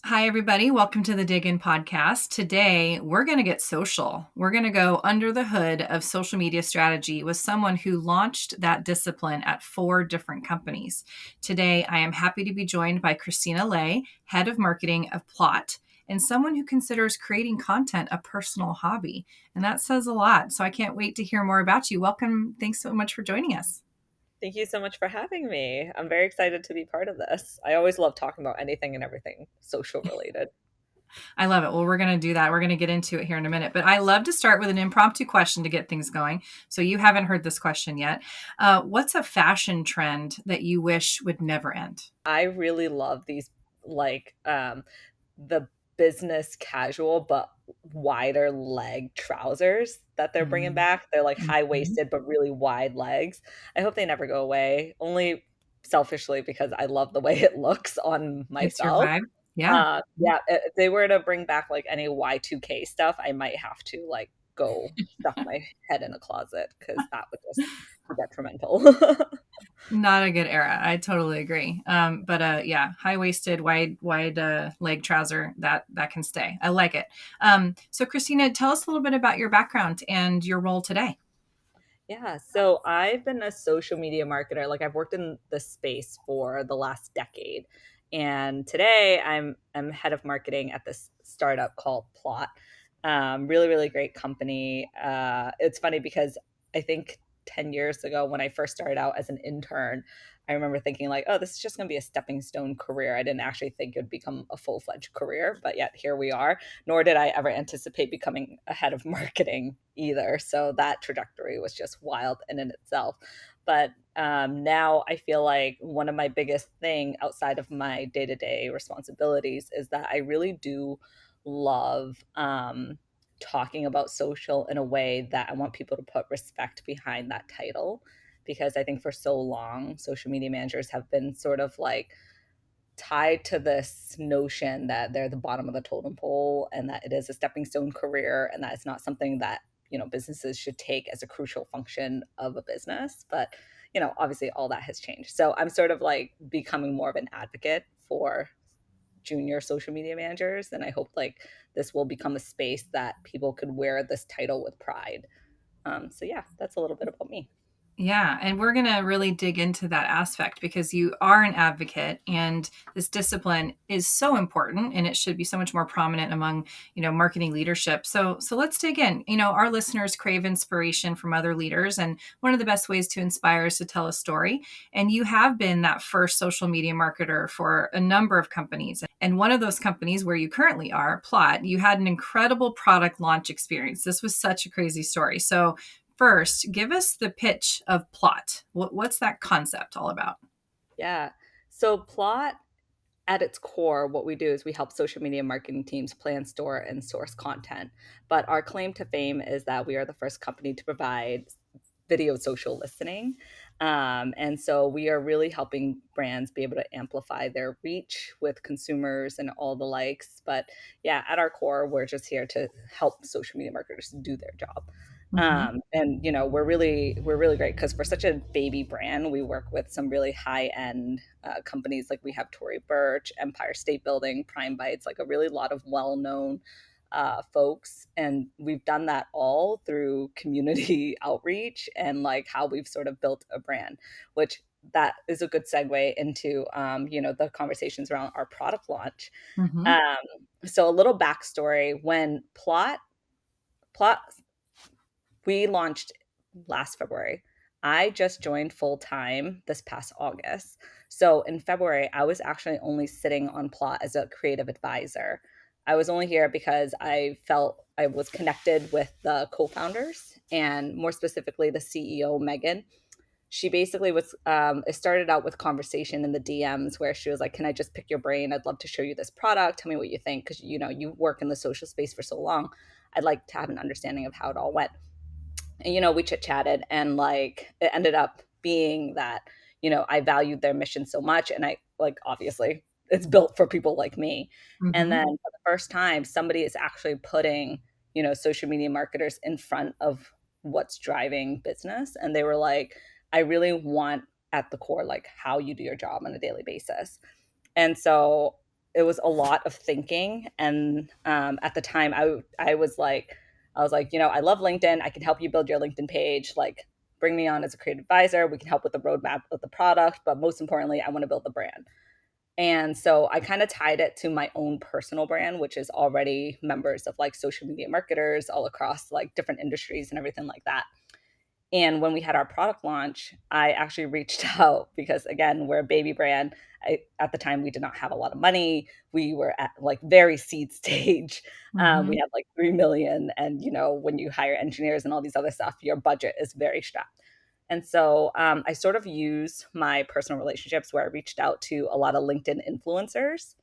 Hi, everybody. Welcome to the Dig In podcast. Today, we're going to get social. We're going to go under the hood of social media strategy with someone who launched that discipline at 4 different companies. Today, I am happy to be joined by Christina Lay, head of marketing of Plot, and someone who considers creating content a personal hobby. And that says a lot. So I can't wait to hear more about you. Welcome. Thanks so much for joining us. Thank you so much for having me. I'm very excited to be part of this. I always love talking about anything and everything social related. I love it. Well, we're going to do that. We're going to get into it here in a minute. But I love to start with an impromptu question to get things going. So you haven't heard this question yet. What's a fashion trend that you wish would never end? I really love these the business casual but wider leg trousers that they're bringing back. They're like Mhm. high-waisted but really wide legs. I hope they never go away. Only selfishly because I love the way it looks on It's your myself. vibe. Yeah. Yeah, if they were to bring back like any Y2K stuff, I might have to like go stuff my head in a closet because that would just be detrimental. Not a good era. I totally agree. But yeah, high waisted, wide leg trouser that can stay. I like it. So Christina, tell us a little bit about your background and your role today. Yeah, so I've been a social media marketer. Like I've worked in the space for the last decade. And today I'm head of marketing at this startup called Plot. Really, really great company. It's funny because I think 10 years ago when I first started out as an intern, I remember thinking like, oh, this is just going to be a stepping stone career. I didn't actually think it would become a full-fledged career, but yet here we are. Nor did I ever anticipate becoming a head of marketing either. So that trajectory was just wild in and itself. But now I feel like one of my biggest thing outside of my day-to-day responsibilities is that I really do love talking about social in a way that I want people to put respect behind that title, because I think for so long social media managers have been sort of like tied to this notion that they're the bottom of the totem pole and that it is a stepping stone career and that it's not something that businesses should take as a crucial function of a business. But obviously all that has changed, so I'm sort of like becoming more of an advocate for junior social media managers, and I hope like this will become a space that people could wear this title with pride. So yeah, that's a little bit about me. Yeah, and we're going to really dig into that aspect because you are an advocate and this discipline is so important and it should be so much more prominent among, marketing leadership. So let's dig in. Our listeners crave inspiration from other leaders, and one of the best ways to inspire is to tell a story. And you have been that first social media marketer for a number of companies. And one of those companies where you currently are, Plot, you had an incredible product launch experience. This was such a crazy story. So first, give us the pitch of Plot. What's that concept all about? Yeah, so Plot, at its core, what we do is we help social media marketing teams plan, store, and source content. But our claim to fame is that we are the first company to provide video social listening. And so we are really helping brands be able to amplify their reach with consumers and all the likes. But yeah, at our core, we're just here to help social media marketers do their job. Hmm. And we're really great because for such a baby brand, we work with some really high end companies. Like we have Tory Burch, Empire State Building, Prime Bites, like a really lot of well known folks. And we've done that all through community outreach and like how we've sort of built a brand, which that is a good segue into the conversations around our product launch. Hmm. Um, so a little backstory: when Plot we launched last February. I just joined full time this past August. So in February, I was actually only sitting on Plot as a creative advisor. I was only here because I felt I was connected with the co founders and more specifically the CEO, Megan. She basically was, it started out with conversation in the DMs where she was like, can I just pick your brain? I'd love to show you this product. Tell me what you think. Because, you work in the social space for so long. I'd like to have an understanding of how it all went. And we chit chatted, and like it ended up being that I valued their mission so much, and I like obviously it's built for people like me. And Hmm. then for the first time, somebody is actually putting social media marketers in front of what's driving business, and they were like, I really want at the core like how you do your job on a daily basis. And so it was a lot of thinking. And at the time, I was like, I love LinkedIn. I can help you build your LinkedIn page. Like, bring me on as a creative advisor. We can help with the roadmap of the product, but most importantly, I want to build the brand. And so I kind of tied it to my own personal brand, which is already members of like social media marketers all across like different industries and everything like that. And when we had our product launch, I actually reached out because, again, we're a baby brand. At the time, we did not have a lot of money. We were at like very seed stage. We Mhm. had like 3 million, and when you hire engineers and all these other stuff, your budget is very strapped. And so I sort of use my personal relationships where I reached out to a lot of LinkedIn influencers,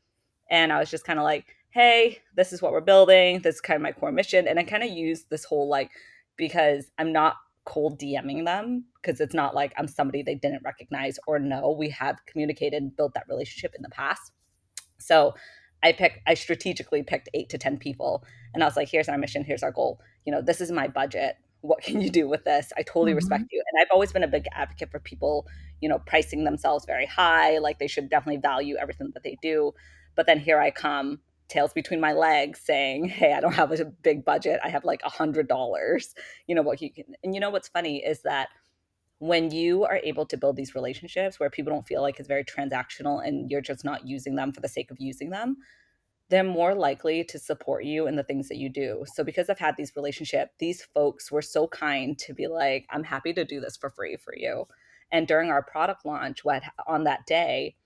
and I was just kind of like, hey, this is what we're building. This is kind of my core mission. And I kind of used this whole like, because I'm not cold DMing them, because it's not like I'm somebody they didn't recognize or know. We have communicated and built that relationship in the past. So I strategically picked 8 to 10 people, and I was like, here's our mission, here's our goal. This is my budget. What can you do with this? I totally respect Mhm. you. And I've always been a big advocate for people, pricing themselves very high. Like, they should definitely value everything that they do. But then here I come, tails between my legs, saying, hey, I don't have a big budget. I have like $100. What you can, and what's funny is that when you are able to build these relationships where people don't feel like it's very transactional and you're just not using them for the sake of using them, they're more likely to support you in the things that you do. So because I've had these relationships, these folks were so kind to be like, I'm happy to do this for free for you. And during our product launch, what on that day,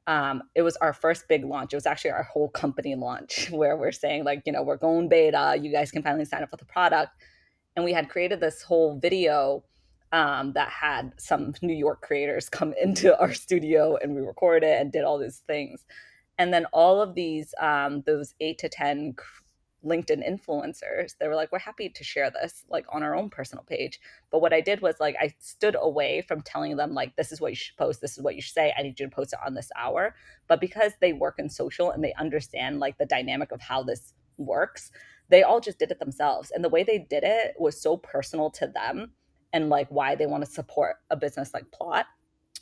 it was our first big launch. It was actually our whole company launch where we're saying like, we're going beta. You guys can finally sign up for the product. And we had created this whole video that had some New York creators come into our studio, and we recorded it and did all these things. And then all of these, those 8 to 10 LinkedIn influencers, they were like, we're happy to share this like on our own personal page. But what I did was like, I stood away from telling them like, this is what you should post. This is what you should say. I need you to post it on this hour. But because they work in social and they understand like the dynamic of how this works, they all just did it themselves. And the way they did it was so personal to them, and like why they want to support a business like Plot,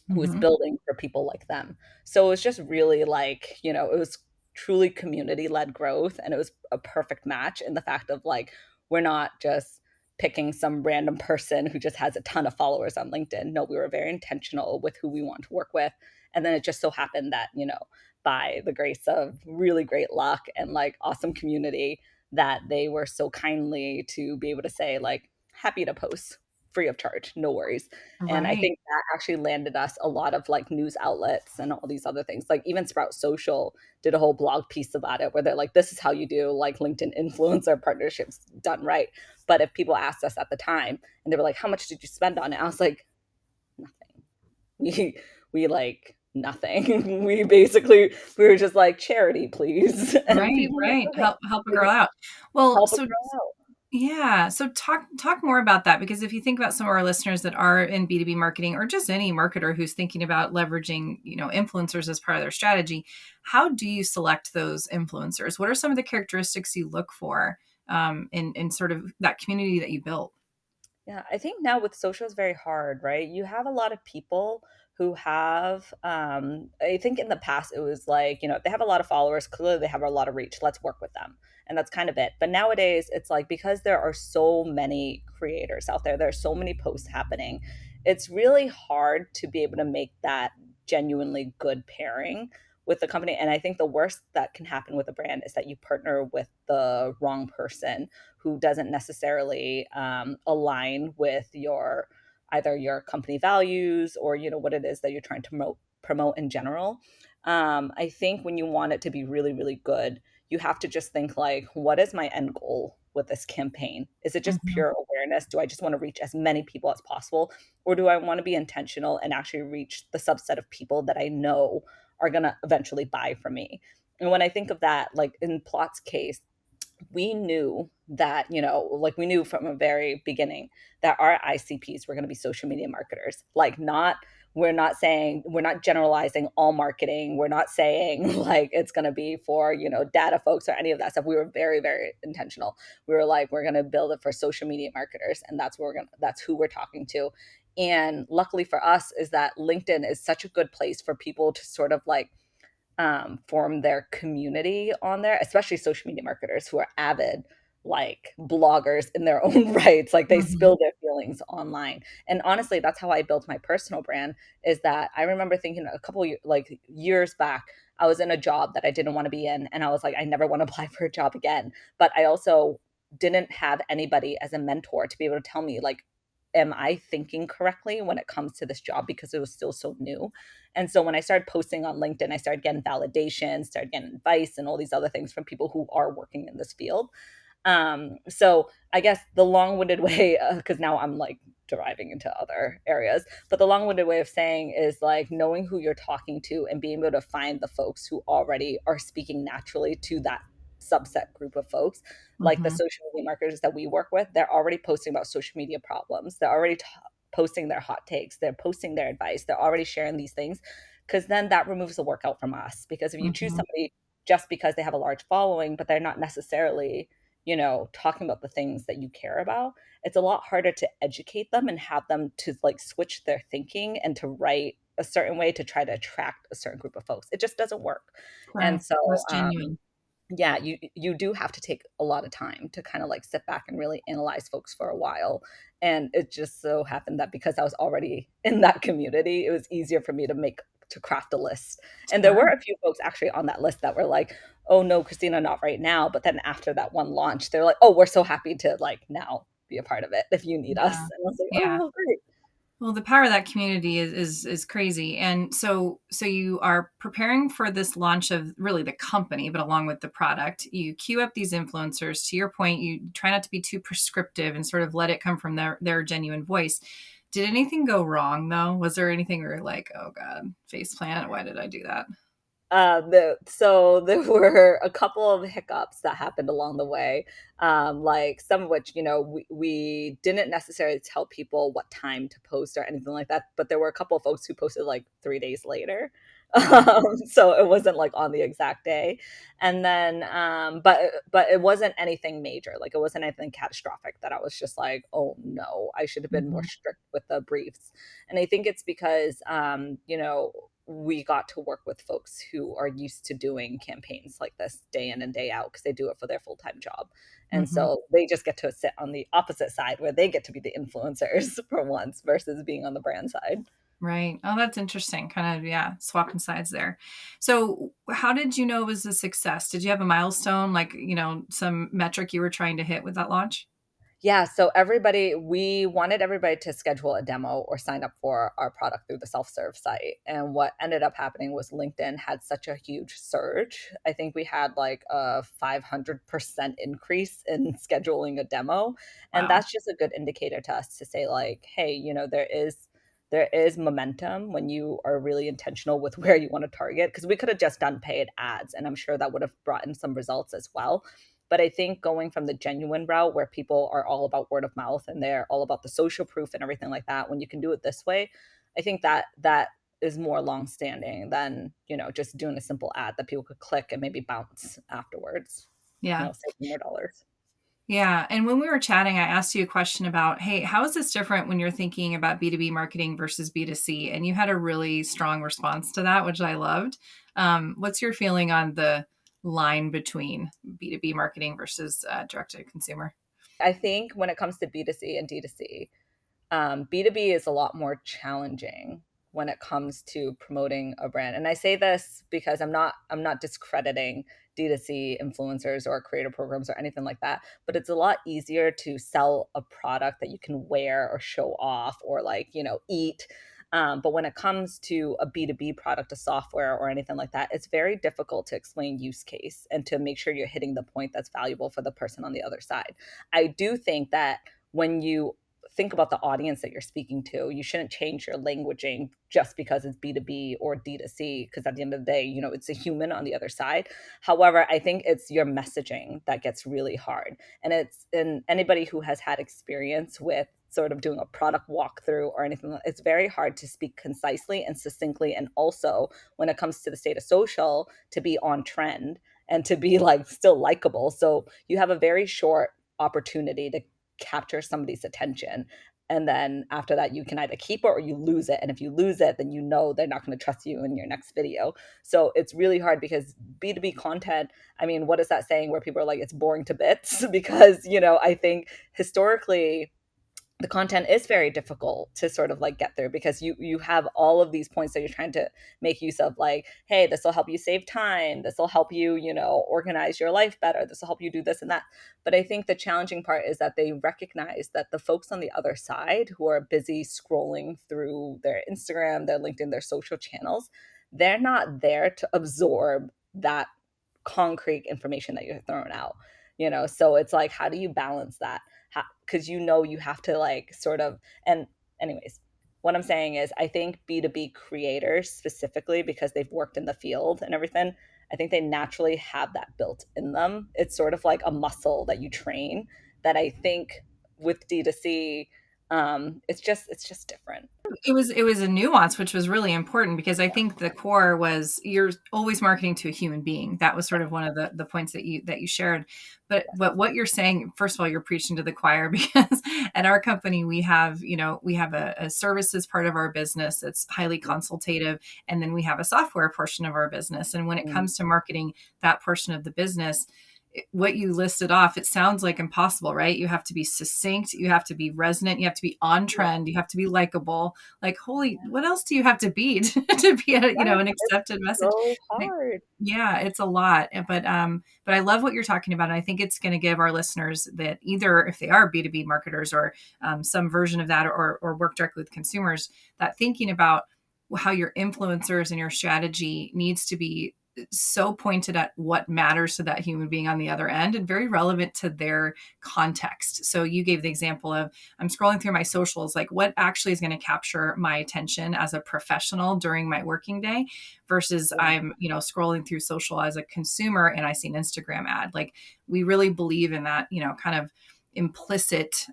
who is Mhm. building for people like them. So it was just really like, it was truly community led growth. And it was a perfect match in the fact of like, we're not just picking some random person who just has a ton of followers on LinkedIn. No, we were very intentional with who we want to work with. And then it just so happened that, by the grace of really great luck and like awesome community, that they were so kindly to be able to say, like, happy to post free of charge, no worries. And I Right. think that actually landed us a lot of like news outlets and all these other things. Like even Sprout Social did a whole blog piece about it where they're like, this is how you do like LinkedIn influencer partnerships done right. But if people asked us at the time and they were like, how much did you spend on it? I was like, nothing. We like nothing. We were just like, charity, please. And Right, people were like, right. okay, Help a we girl just out. Well, help a so girl out. yeah, so talk more about that, because if you think about some of our listeners that are in B2B marketing, or just any marketer who's thinking about leveraging, influencers as part of their strategy, how do you select those influencers? What are some of the characteristics you look for in sort of that community that you built? Yeah, I think now with social is very hard, right? You have a lot of people who have, I think in the past it was like, if they have a lot of followers, clearly they have a lot of reach. Let's work with them. And that's kind of it. But nowadays it's like, because there are so many creators out there, there are so many posts happening, it's really hard to be able to make that genuinely good pairing with the company. And I think the worst that can happen with a brand is that you partner with the wrong person who doesn't necessarily align with your either your company values or what it is that you're trying to promote in general. I think when you want it to be really really good, you have to just think like, what is my end goal with this campaign? Is it just Mhm. pure awareness? Do I just want to reach as many people as possible, or do I want to be intentional and actually reach the subset of people that I know are going to eventually buy from me? And when I think of that, like in Plot's case, we knew that, like we knew from a very beginning that our ICPs were going to be social media marketers. Like, not, we're not generalizing all marketing. We're not saying like it's going to be for, data folks or any of that stuff. We were very, very intentional. We were like, we're going to build it for social media marketers. And that's who we're talking to. And luckily for us is that LinkedIn is such a good place for people to sort of like form their community on there, especially social media marketers who are avid like bloggers in their own rights. Like they Mhm. spill their feelings online. And honestly, that's how I built my personal brand. Is that I remember thinking a couple like years back, I was in a job that I didn't want to be in, and I was like, I never want to apply for a job again. But I also didn't have anybody as a mentor to be able to tell me like, am I thinking correctly when it comes to this job, because it was still so new. And so when I started posting on LinkedIn, I started getting validation, started getting advice and all these other things from people who are working in this field. So I guess the long-winded way, because now I'm like deriving into other areas, but the long-winded way of saying is like knowing who you're talking to and being able to find the folks who already are speaking naturally to that subset group of folks, like the Mhm. social media marketers that we work with. They're already posting about social media problems. They're already posting their hot takes. They're posting their advice. They're already sharing these things, because then that removes the workout from us. Because if you choose Mhm. somebody just because they have a large following, but they're not necessarily, talking about the things that you care about, it's a lot harder to educate them and have them to like switch their thinking and to write a certain way to try to attract a certain group of folks. It just doesn't work. And Right. so, That's genuine. yeah, you do have to take a lot of time to kind of like sit back and really analyze folks for a while. And it just so happened that because I was already in that community, it was easier for me to craft a list. And there were Sure. a few folks actually on that list that were like, "Oh no, Christina, not right now." But then after that one launch, they're like, "Oh, we're so happy to like now be a part of it if you need us." Yeah. And I was like, Yeah. "Oh, great." Well, the power of that community is crazy. And so you are preparing for this launch of really the company, but along with the product, you queue up these influencers. To your point, you try not to be too prescriptive and sort of let it come from their genuine voice. Did anything go wrong though? Was there anything where you're like, oh God, face plant, why did I do that? So there were a couple of hiccups that happened along the way, like some of which, we didn't necessarily tell people what time to post or anything like that, but there were a couple of folks who posted like 3 days later. Wow. So it wasn't like on the exact day. And then, but it wasn't anything major. Like it wasn't anything catastrophic that I was just like, oh no, I should have been more Mhm. strict with the briefs. And I think it's because, we got to work with folks who are used to doing campaigns like this day in and day out because they do it for their full-time job. And Mhm. so they just get to sit on the opposite side where they get to be the influencers for once versus being on the brand side. Right. Oh, that's interesting. Kind of, yeah, swapping sides there. So, how did you know it was a success? Did you have a milestone, like, some metric you were trying to hit with that launch? Yeah, so we wanted everybody to schedule a demo or sign up for our product through the self-serve site. And what ended up happening was LinkedIn had such a huge surge. I think we had like a 500% increase in scheduling a demo. And Wow. that's just a good indicator to us to say like, hey, there is momentum when you are really intentional with where you want to target, because we could have just done paid ads and I'm sure that would have brought in some results as well. But I think going from the genuine route where people are all about word of mouth and they're all about the social proof and everything like that, when you can do it this way, I think that is more long standing than, just doing a simple ad that people could click and maybe bounce afterwards, Yeah. save more dollars. Yeah. And when we were chatting, I asked you a question about, hey, how is this different when you're thinking about B2B marketing versus B2C? And you had a really strong response to that, which I loved. What's your feeling on the line between B2B marketing versus direct to consumer? I think when it comes to B2C and D2C, B2B is a lot more challenging when it comes to promoting a brand. And I say this because I'm not discrediting D2C influencers or creator programs or anything like that, but it's a lot easier to sell a product that you can wear or show off or like, eat. But when it comes to a B2B product, a software or anything like that, it's very difficult to explain use case and to make sure you're hitting the point that's valuable for the person on the other side. I do think that when you think about the audience that you're speaking to, you shouldn't change your languaging just because it's B2B or D2C, because at the end of the day, it's a human on the other side. However, I think it's your messaging that gets really hard. And anybody who has had experience with sort of doing a product walkthrough or anything, it's very hard to speak concisely and succinctly. And also when it comes to the state of social, to be on trend and to be like still likable. So you have a very short opportunity to capture somebody's attention. And then after that, you can either keep it or you lose it. And if you lose it, then you know they're not going to trust you in your next video. So it's really hard because B2B content, I mean, what is that saying where people are like, it's boring to bits? Because, I think historically, the content is very difficult to sort of like get through because you have all of these points that you're trying to make use of, like, hey, this will help you save time, this will help you organize your life better, this will help you do this and that. But I think the challenging part is that they recognize that the folks on the other side who are busy scrolling through their Instagram, their LinkedIn, their social channels, they're not there to absorb that concrete information that you're throwing out. So it's like, how do you balance that? Because you have to like sort of, and anyways, what I'm saying is I think B2B creators specifically, because they've worked in the field and everything, I think they naturally have that built in them. It's sort of like a muscle that you train, that I think with D2C, it's just different. It was a nuance, which was really important, because I think the core was you're always marketing to a human being. That was sort of one of the points that you shared. But what you're saying, first of all, you're preaching to the choir, because at our company we have a services part of our business that's highly consultative, and then we have a software portion of our business. And when it Mm. comes to marketing that portion of the business, what you listed off, it sounds like impossible, right? You have to be succinct, you have to be resonant, you have to be on Yeah. trend, you have to be likable. Like, holy, what else do you have to be to be Yes, an it's accepted message? so Like, hard. yeah, it's a lot. But I love what you're talking about. And I think it's going to give our listeners that, either if they are B2B marketers or some version of that, or work directly with consumers, that thinking about how your influencers and your strategy needs to be so pointed at what matters to that human being on the other end, and very relevant to their context. So you gave the example of, I'm scrolling through my socials, like what actually is going to capture my attention as a professional during my working day, versus Yeah. I'm, scrolling through social as a consumer and I see an Instagram ad. Like, we really believe in that, kind of implicit,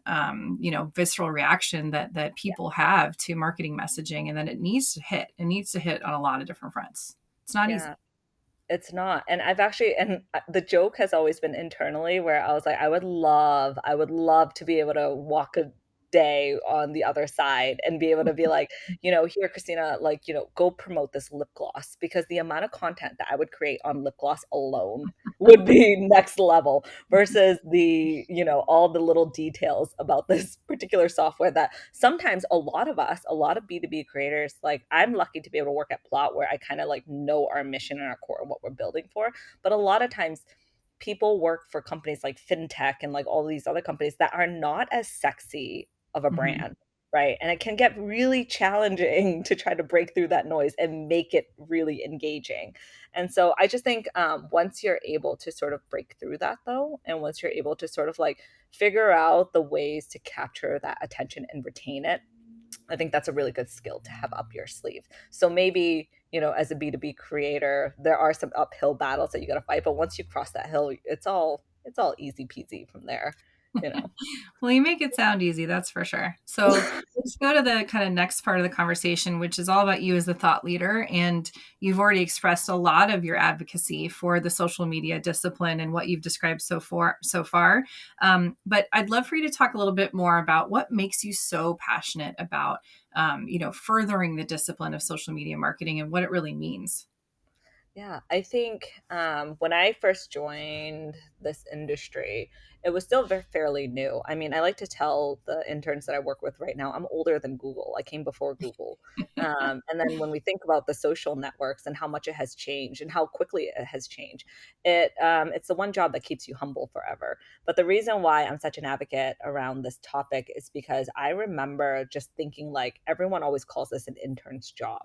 visceral reaction that people have to marketing messaging, and then it needs to hit on a lot of different fronts. It's not easy. Yeah. It's not. And I've actually, and the joke has always been internally where I was like, I would love to be able to walk a day on the other side and be able to be like, here, Christina, like, go promote this lip gloss, because the amount of content that I would create on lip gloss alone would be next level, versus all the little details about this particular software that sometimes a lot of us, a lot of B2B creators, like, I'm lucky to be able to work at Plot, where I kind of like know our mission and our core and what we're building for. But a lot of times people work for companies like fintech and like all these other companies that are not as sexy of a Mhm. brand, right? And it can get really challenging to try to break through that noise and make it really engaging. And so I just think, once you're able to sort of break through that, though, and once you're able to sort of like figure out the ways to capture that attention and retain it, I think that's a really good skill to have up your sleeve. So maybe, as a B2B creator, there are some uphill battles that you got to fight, but once you cross that hill, it's all easy peasy from there, you know. Well, you make it sound easy, that's for sure. So let's go to the kind of next part of the conversation, which is all about you as a thought leader. And you've already expressed a lot of your advocacy for the social media discipline and what you've described so far. But I'd love for you to talk a little bit more about what makes you so passionate about, furthering the discipline of social media marketing and what it really means. Yeah, I think, when I first joined this industry, it was still fairly new. I mean, I like to tell the interns that I work with right now, I'm older than Google. I came before Google. And then when we think about the social networks and how much it has changed and how quickly it has changed, it's the one job that keeps you humble forever. But the reason why I'm such an advocate around this topic is because I remember just thinking, like, everyone always calls this an intern's job,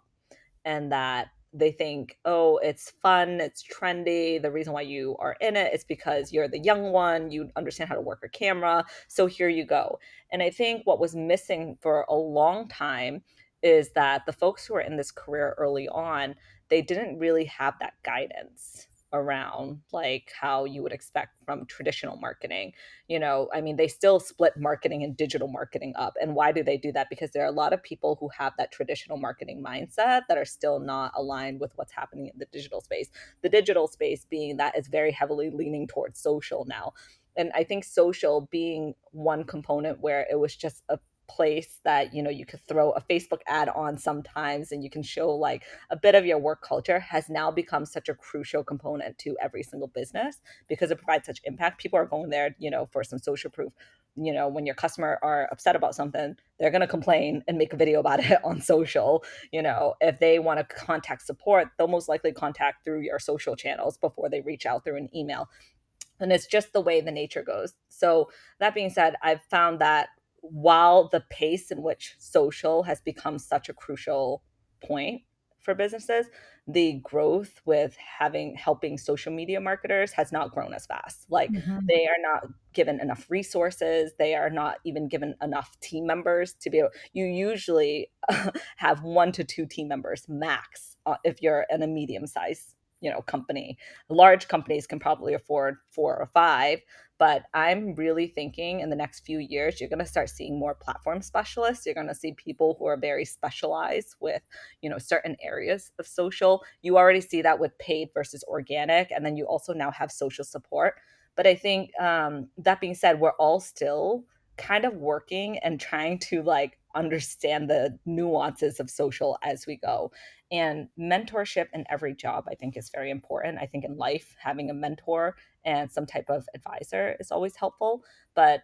and that they think, oh, it's fun, it's trendy. The reason why you are in it is because you're the young one, you understand how to work a camera. So here you go. And I think what was missing for a long time is that the folks who are in this career early on, they didn't really have that guidance around like how you would expect from traditional marketing. I mean, they still split marketing and digital marketing up. And why do they do that? Because there are a lot of people who have that traditional marketing mindset that are still not aligned with what's happening in the digital space. The digital space being that is very heavily leaning towards social now. And I think social being one component where it was just a place that, you know, you could throw a Facebook ad on sometimes and you can show like a bit of your work culture, has now become such a crucial component to every single business because it provides such impact. People are going there, you know, for some social proof. You know, when your customer are upset about something, they're going to complain and make a video about it on social. You know, if they want to contact support, they'll most likely contact through your social channels before they reach out through an email. And it's just the way the nature goes. So that being said, I've found that while the pace in which social has become such a crucial point for businesses, the growth with having helping social media marketers has not grown as fast. Like Mhm. they are not given enough resources, they are not even given enough team members to be able, you usually have 1 to 2 team members max, if you're in a medium size, you know, company. Large companies can probably afford 4 or 5, but I'm really thinking in the next few years, you're going to start seeing more platform specialists. You're going to see people who are very specialized with, you know, certain areas of social. You already see that with paid versus organic, and then you also now have social support. But I think that being said, we're all still kind of working and trying to like understand the nuances of social as we go. And mentorship in every job, I think, is very important. I think in life, having a mentor and some type of advisor is always helpful. But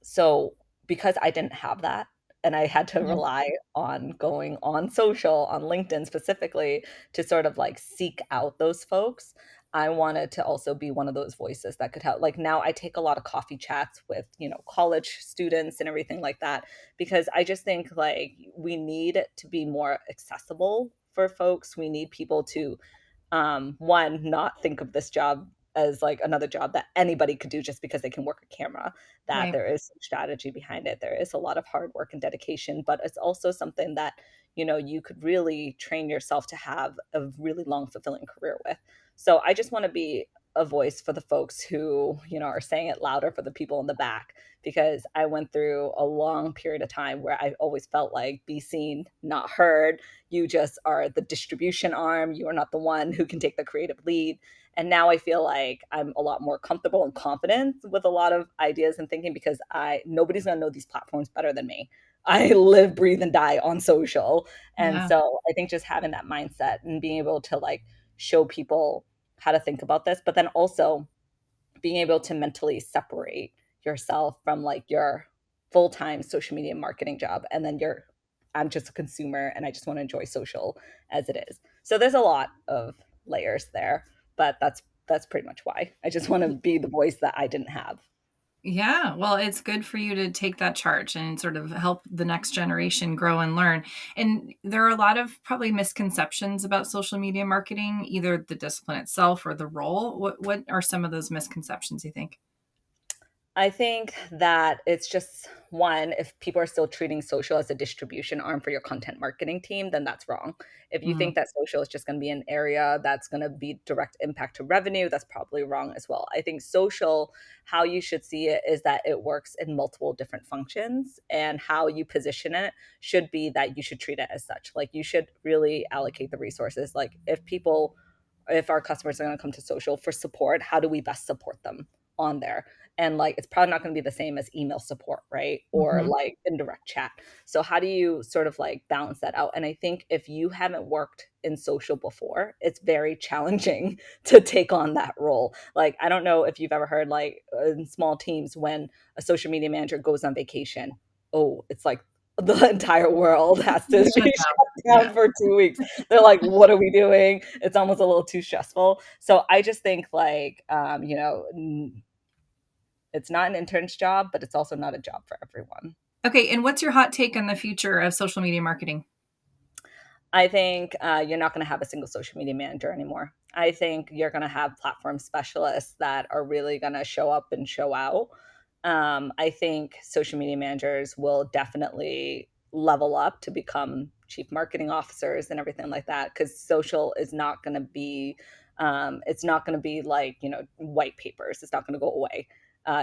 so because I didn't have that, and I had to Yeah. rely on going on social, on LinkedIn specifically, to sort of like seek out those folks, I wanted to also be one of those voices that could help. Like now I take a lot of coffee chats with, you know, college students and everything like that, because I just think like we need it to be more accessible for folks. We need people to one, not think of this job as like another job that anybody could do just because they can work a camera, that Right. there is some strategy behind it. There is a lot of hard work and dedication, but it's also something that, you know, you could really train yourself to have a really long, fulfilling career with. So I just want to be a voice for the folks who, you know, are saying it louder for the people in the back, because I went through a long period of time where I always felt like be seen, not heard. You just are the distribution arm. You are not the one who can take the creative lead. And now I feel like I'm a lot more comfortable and confident with a lot of ideas and thinking, because I nobody's gonna know these platforms better than me. I live, breathe, and die on social. And Yeah. so I think just having that mindset and being able to like show people how to think about this, but then also being able to mentally separate yourself from like your full-time social media marketing job, and then you're, I'm just a consumer and I just want to enjoy social as it is. So there's a lot of layers there, but that's pretty much why I just want to be the voice that I didn't have. Yeah, well, it's good for you to take that charge and sort of help the next generation grow and learn. And there are a lot of probably misconceptions about social media marketing, either the discipline itself or the role. What are some of those misconceptions you think? I think that it's just one, if people are still treating social as a distribution arm for your content marketing team, then that's wrong. If you Mm, think that social is just going to be an area that's going to be direct impact to revenue, that's probably wrong as well. I think social, how you should see it is that it works in multiple different functions, and how you position it should be that you should treat it as such. Like you should really allocate the resources. Like if our customers are going to come to social for support, how do we best support them on there? And like it's probably not going to be the same as email support, right? Or mhm. like indirect chat. So how do you sort of like balance that out? And I think if you haven't worked in social before, it's very challenging to take on that role. Like I don't know if you've ever heard like in small teams, when a social media manager goes on vacation, oh, it's like the entire world has to be Shut down. shut Yeah. down for 2 weeks. They're like, what are we doing? It's almost a little too stressful. So I just think like, you know, it's not an intern's job, but it's also not a job for everyone. Okay, and what's your hot take on the future of social media marketing? I think you're not going to have a single social media manager anymore. I think you're going to have platform specialists that are really going to show up and show out. I think social media managers will definitely level up to become chief marketing officers and everything like that, because social is not going to be, it's not going to be like, you know, white papers. It's not going to go away.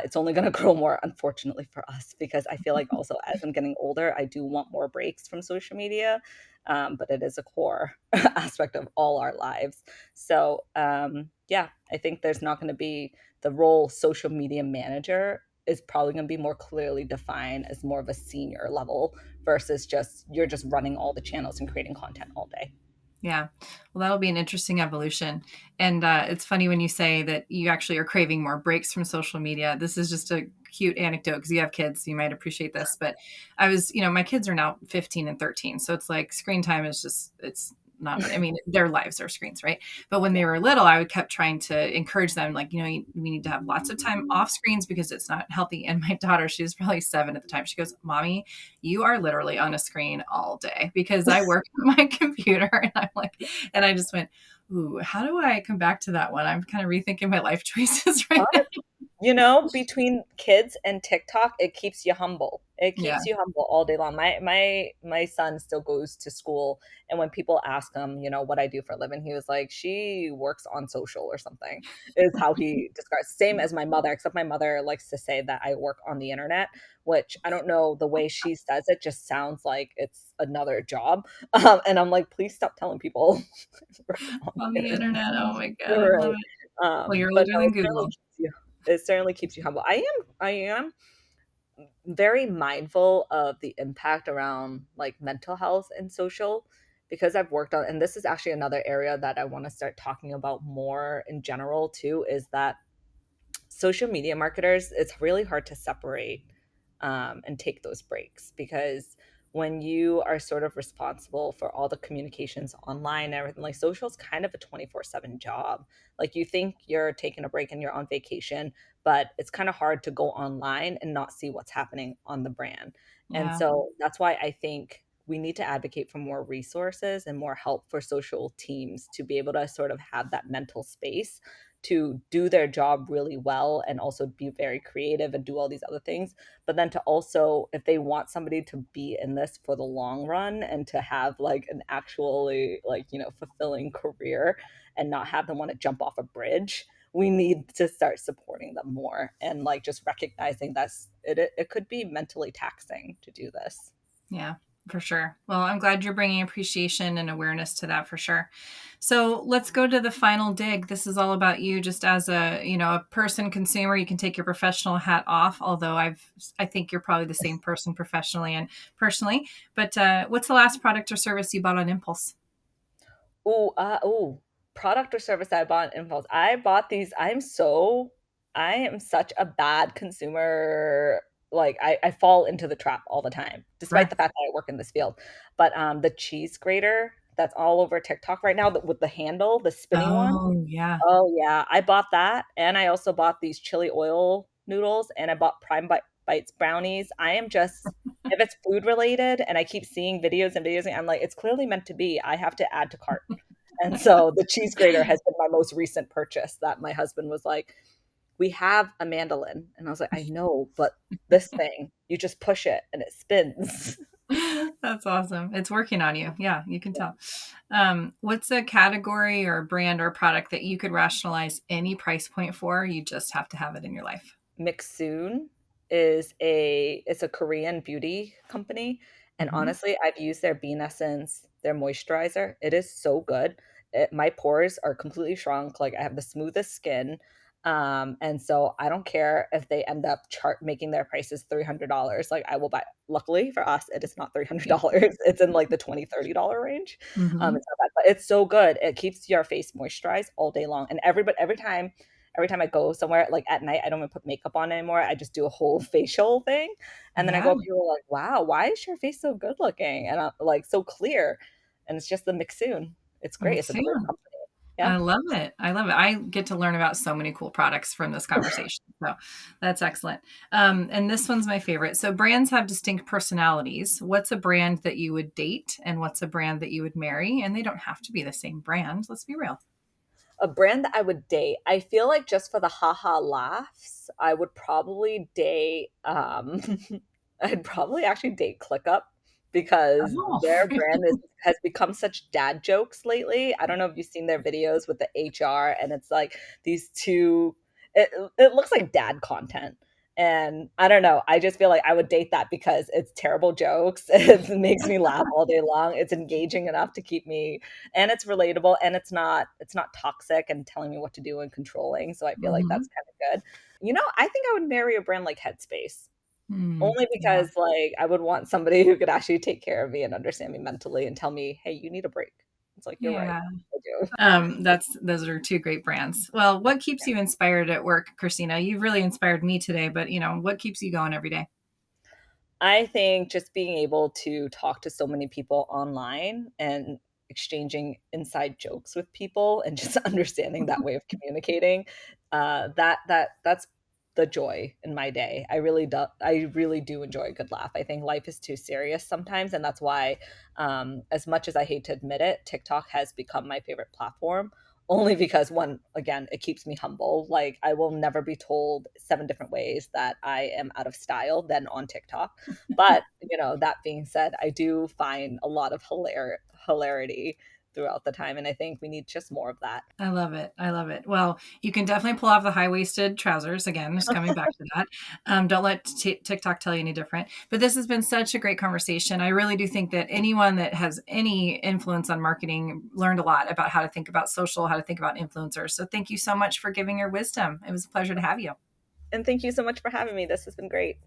It's only going to grow more, unfortunately for us, because I feel like also as I'm getting older, I do want more breaks from social media, but it is a core aspect of all our lives. So, yeah, I think there's not going to be the role social media manager is probably going to be more clearly defined as more of a senior level versus just you're just running all the channels and creating content all day. Yeah. Well, that'll be an interesting evolution. And it's funny when you say that you actually are craving more breaks from social media. This is just a cute anecdote because you have kids, so you might appreciate this. But my kids are now 15 and 13. So it's like screen time is just, it's not, I mean, their lives are screens, right? But when they were little, I would kept trying to encourage them, like, we need to have lots of time off screens because it's not healthy. And my daughter, she was probably 7 at the time. She goes, Mommy, you are literally on a screen all day because I work at my computer. And I'm like, and I just went, ooh, how do I come back to that one? I'm kind of rethinking my life choices right now. Between kids and TikTok, it keeps you humble. It Yeah. keeps you humble all day long. My son still goes to school, and when people ask him, what I do for a living, he was like, "She works on social or something," is how he describes. Same as my mother, except my mother likes to say that I work on the internet, which I don't know, the way she says it just sounds like it's another job. And I'm like, please stop telling people we're on On the the internet. internet. Oh my God. I love Right. it. Well, you're But older no, than Google. it certainly keeps you humble. I am very mindful of the impact around like mental health and social because I've worked on, and this is actually another area that I want to start talking about more in general too, is that social media marketers, it's really hard to separate and take those breaks because when you are sort of responsible for all the communications online and everything, like social is kind of a 24/7 job. Like you think you're taking a break and you're on vacation, but it's kind of hard to go online and not see what's happening on the brand. And Yeah. so that's why I think we need to advocate for more resources and more help for social teams to be able to sort of have that mental space to do their job really well and also be very creative and do all these other things, but then to also, if they want somebody to be in this for the long run and to have like an actually like fulfilling career and not have them want to jump off a bridge, we need to start supporting them more and like just recognizing that it could be mentally taxing to do this. Yeah, for sure. Well, I'm glad you're bringing appreciation and awareness to that for sure. So let's go to the final dig. This is all about you just as a person consumer. You can take your professional hat off, although I think you're probably the same person professionally and personally. But what's the last product or service you bought on impulse? Oh, product or service I bought on impulse. I bought these. I am such a bad consumer. Like I fall into the trap all the time, despite Right. the fact that I work in this field. But the cheese grater that's all over TikTok right now, with the handle, the spinning one. Oh, yeah. Oh yeah, I bought that, and I also bought these chili oil noodles, and I bought Bites brownies. I am just, if it's food related, and I keep seeing videos and videos, and I'm like, it's clearly meant to be. I have to add to cart. And so the cheese grater has been my most recent purchase that my husband was like, "We have a mandolin." And I was like, "I know, but this thing, you just push it and it spins." That's awesome. It's working on you. Yeah, you can tell. What's a category or brand or product that you could rationalize any price point for? You just have to have it in your life. Mixsoon it's a Korean beauty company, and Mhm. honestly, I've used their Bean Essence, their moisturizer. It is so good. My pores are completely shrunk. Like I have the smoothest skin. And so I don't care if they end up making their prices $300. Like I will buy. Luckily for us, it is not Yeah. $300. It's in like the $20-$30 range. Mhm. It's not bad, but it's so good. It keeps your face moisturized all day long. And every time I go somewhere, like at night, I don't even put makeup on anymore. I just do a whole facial thing. And then I Yeah. go up, people are like, wow, why is your face so good looking? And I'm like so clear. And it's just the Mixsoon. It's great. It's a Korean Soon. company. Yeah. I love it. I love it. I get to learn about so many cool products from this conversation. So that's excellent. And this one's my favorite. So brands have distinct personalities. What's a brand that you would date and what's a brand that you would marry? And they don't have to be the same brand. Let's be real. A brand that I would date. I feel like just for the haha laughs, I would probably date I'd probably actually date ClickUp because Oh, their really? brand has become such dad jokes lately. I don't know if you've seen their videos with the HR, and it's like these two, it looks like dad content. And I don't know, I just feel like I would date that because it's terrible jokes. It makes me laugh all day long. It's engaging enough to keep me, and it's relatable, and it's not toxic and telling me what to do and controlling. So I feel like that's Mhm. kind of good. I think I would marry a brand like Headspace. Mm, Only yeah. because, like, I would want somebody who could actually take care of me and understand me mentally and tell me, "Hey, you need a break." It's like, "You're right. Yeah. I do." Those are two great brands. Well, what keeps you inspired at work, Christina? You've really inspired me today, but what keeps you going every day? I think just being able to talk to so many people online and exchanging inside jokes with people and just understanding that way of communicating, that's the joy in my day. I really do enjoy a good laugh. I think life is too serious sometimes, and that's why, as much as I hate to admit it, TikTok has become my favorite platform. Only because, one, again, it keeps me humble. Like, I will never be told 7 different ways that I am out of style than on TikTok. But, that being said, I do find a lot of hilarity throughout the time, and I think we need just more of that. I love it. I love it. Well, you can definitely pull off the high-waisted trousers again, just coming back to that. Don't let TikTok tell you any different. But this has been such a great conversation. I really do think that anyone that has any influence on marketing learned a lot about how to think about social, how to think about influencers. So thank you so much for giving your wisdom. It was a pleasure to have you. And thank you so much for having me. This has been great.